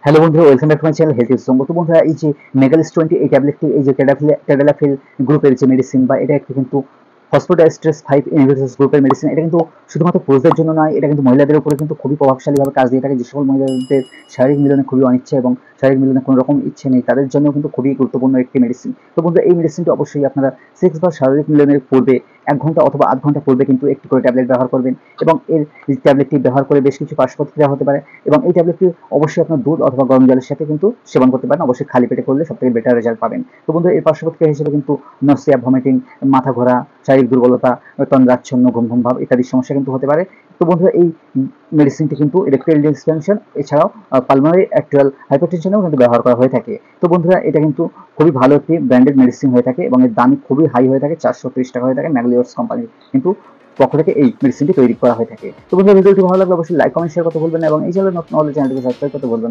Hello বন্ধুরা, welcome back to my channel health is সঙ্গ। তো বন্ধুরা, এই যে মেগালিস 20 এই ট্যাবলেটটি, এই যে ট্যাডালাফিল গ্রুপের যে মেডিসিন, বা এটা একটি কিন্তু ফসফোডাইএস্টারেজ 5 ইনহিবিটরস গ্রুপের মেডিসিন। এটা কিন্তু শুধুমাত্র পুরুষদের জন্য নয়, এটা কিন্তু মহিলাদের উপরে কিন্তু খুবই প্রভাবশালীভাবে কাজ দিয়ে থাকে। যে সকল মহিলাদের শারীরিক মিলনে খুবই অনিচ্ছা এবং শারীরিক মিলনে কোনো রকম ইচ্ছে নেই, তাদের জন্য কিন্তু খুবই গুরুত্বপূর্ণ একটি মেডিসিন। তো বন্ধুরা, এই মেডিসিনটি অবশ্যই আপনারা সেক্স বা শারীরিক মিলনের পূর্বে 1 ঘন্টা অথবা আধ ঘন্টা পূর্বে কিন্তু একটি করে ট্যাবলেট ব্যবহার করবেন, এবং এই ট্যাবলেটটি ব্যবহার করে বেশ কিছু পার্শ্ব প্রতিক্রিয়া হতে পারে। এবং এই ট্যাবলেটটি অবশ্যই আপনার দুধ অথবা গরম জলের সাথে কিন্তু সেবন করতে পারেন। অবশ্যই খালি পেটে করলে সবথেকে বেটার রেজাল্ট পাবেন। তো বন্ধুরা, এর পার্শ্ব প্রতিক্রিয়া হিসেবে কিন্তু নসিয়া, ভমিটিং, মাথা ঘোরা, শারীরিক দুর্বলতা, তন্দ্রাচ্ছন্ন, ঘুম ভাব ইত্যাদি সমস্যা কিন্তু হতে পারে। তো বন্ধুরা, এই মেডিসিনটি কিন্তু ইরেকটাইল ডিসফাংশন এছাড়াও পালমোনারি আর্টেরিয়াল হাইপারটেনশনেও কিন্তু ব্যবহার করা হয়ে থাকে। তো বন্ধুরা, এটা কিন্তু খুবই ভালো একটি ব্র্যান্ডেড মেডিসিন হয়ে থাকে এবং এর দাম খুবই হাই হয়ে থাকে, 430 টাকা হয়ে থাকে। ম্যাগলিওর্স কোম্পানির কিন্তু পক্ষ থেকে এই মেডিসিনটি তৈরি করা হয়ে থাকে। তো বন্ধুরা, ভিডিওটি ভালো লাগলে অবশ্যই লাইক, কমেন্ট, শেয়ার করতে ভুলবেন না, এবং এই চ্যানেলে নতুন হলে চ্যানেলটিকে সাবস্ক্রাইব করতে ভুলবেন না।